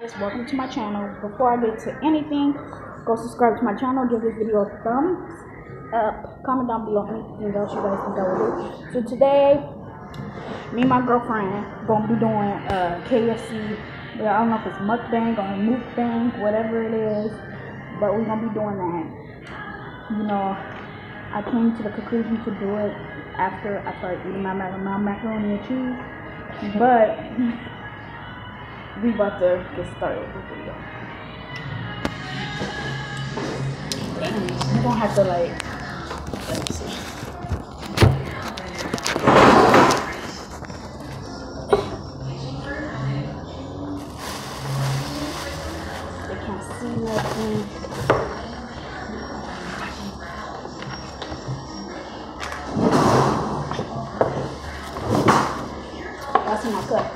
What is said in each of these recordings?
Guys, welcome to my channel. Before I get to anything, go subscribe to my channel, give this video a thumbs up, comment down below anything else you guys think I will do. So today, me and my girlfriend gonna be doing KFC. Well, I don't know if it's mukbang or mukbang, whatever it is, but we're gonna be doing that. You know, I came to the conclusion to do it after I started eating my macaroni and cheese, but we about to get started with the video. We're gonna have to let me see. They can't see nothing. That's in my cup.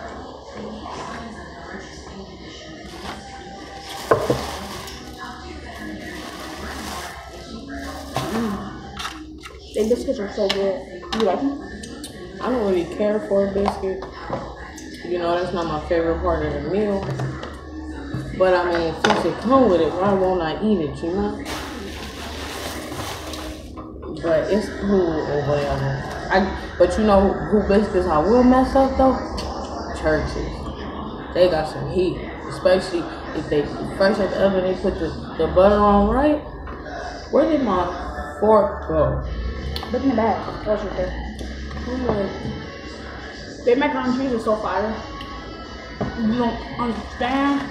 The biscuits are so good. You like them? I don't really care for a biscuit. You know, that's not my favorite part of the meal. But I mean, since it comes with it, why won't I eat it, you know? But it's cool or whatever. But you know who biscuits I will mess up though? Churches. They got some heat. Especially if they fresh at the oven, they put the butter on right. Where did my fork go? Look in the back. That's right there. Their macaroni and cheese is so fire. You don't understand.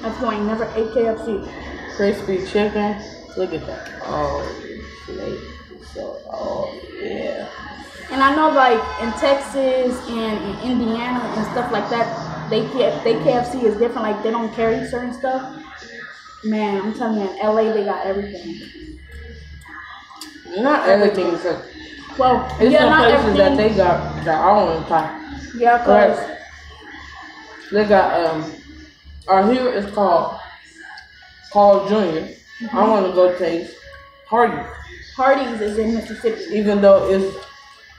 That's why I never ate KFC. Crispy chicken. Look at that. Oh, yeah. And I know, like in Texas and in Indiana and stuff like that, they KFC is different. Like they don't carry certain stuff. Man, I'm telling you, in LA they got everything. Not everything, because it's some places that they got their own type. Yeah, cause they got here it's called Junior. I want to go taste Hardee's. Hardee's is in Mississippi. Even though it's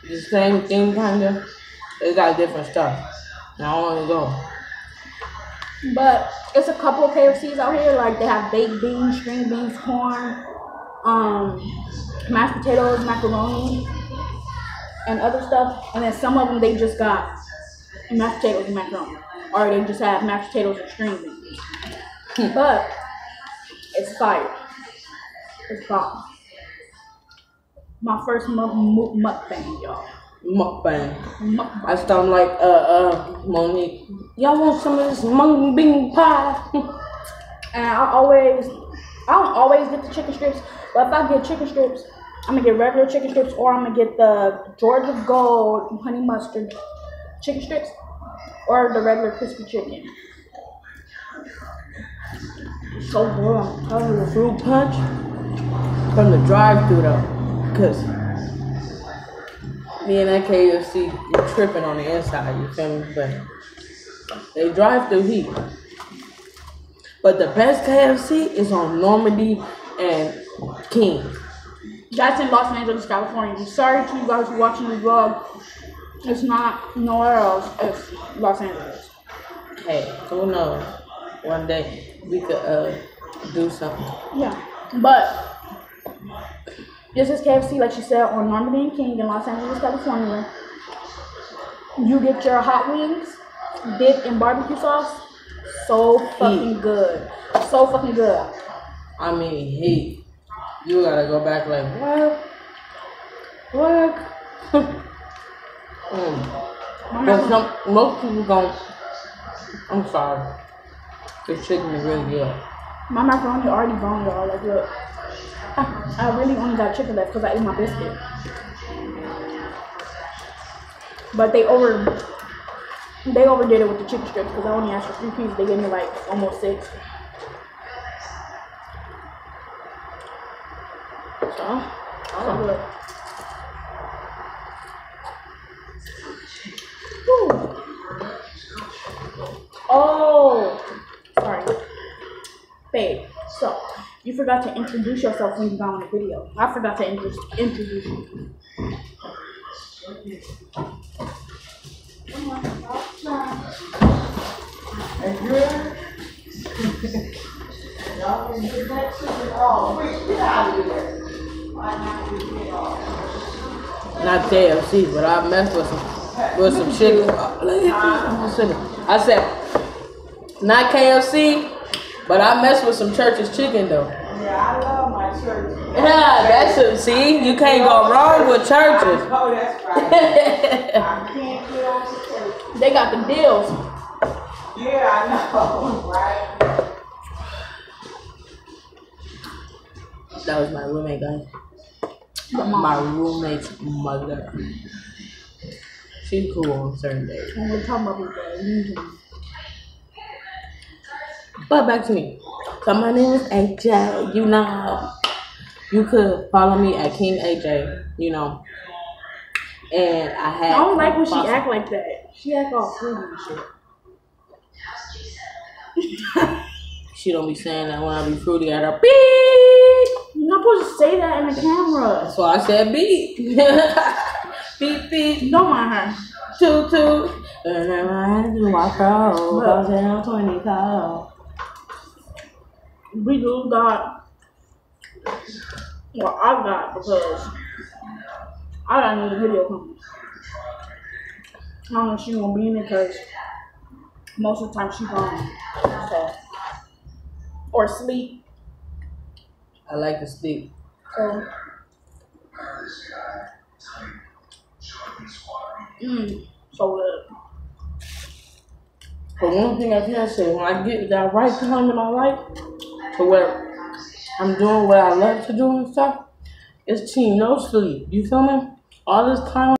the same thing kinda, they got different stuff. And I want to go. But it's a couple of KFCs out here. Like they have baked beans, string beans, corn, mashed potatoes, macaroni, and other stuff. And then some of them they just got mashed potatoes and macaroni, or they just have mashed potatoes and string beans. But it's fire. It's bomb. My first mukbang, y'all. Mukbang. I sound like Monique. Y'all want some of this mung bean pie? And I don't always get the chicken strips, but if I get chicken strips, I'm gonna get regular chicken strips, or I'm gonna get the Georgia Gold honey mustard chicken strips, or the regular crispy chicken. So good, I'm telling you. Fruit punch from the drive-thru though. Cause me and that KFC, you're tripping on the inside, you feel me? But they drive through heat. But the best KFC is on Normandy and King. That's in Los Angeles, California. Sorry to you guys who are watching the vlog. It's not nowhere else. It's Los Angeles. Hey, who knows? One day we could do something. Yeah, but this is KFC, like she said, on Normandy and King in Los Angeles, California. You get your hot wings dipped in barbecue sauce. So fucking good. So fucking good. I mean, heat. You gotta go back like, what? But most people don't. I'm sorry. This chicken is really good. My macaroni already gone, y'all. Like, look. I really only got chicken left because I ate my biscuit. But they overdid it with the chicken strips because I only asked for 3 pieces. They gave me like almost 6. So good. Woo. Oh, sorry, babe. So you forgot to introduce yourself when you got on the video. I forgot to introduce you. And you're Y'all can get that chicken off. Get out of here. Not KFC, but I messed with some chicken. I said, not KFC, but I messed with some Church's chicken though. Yeah, I love my Church. Yeah, that's it. See, you can't go wrong with Church's. Oh, that's right. I can't get on to Church. They got the deals. Yeah, I know, right? That was my roommate, guys. My roommate's mother. She's cool on certain days. And we're talking about people. But back to me. So my name is AJ. You know, you could follow me at King AJ. You know, and I had. I don't like when she act like that. She act all fruity and shit. She don't be saying that when I be fruity at her. Beep. You're not supposed to say that in the camera. That's why I said beep. Beep beep. Don't mind her. Toot toot. And then I do my pro. Cause I'm 20 cold. We do got. Well, I got because I got another video coming. I don't know if she's gonna be in it because most of the time she's gone. So, or sleep. I like to sleep. So, so good. But one thing I can say, when I get that right time in my life, to where I'm doing what I love to do and stuff, it's team no sleep. You feel me? All this time.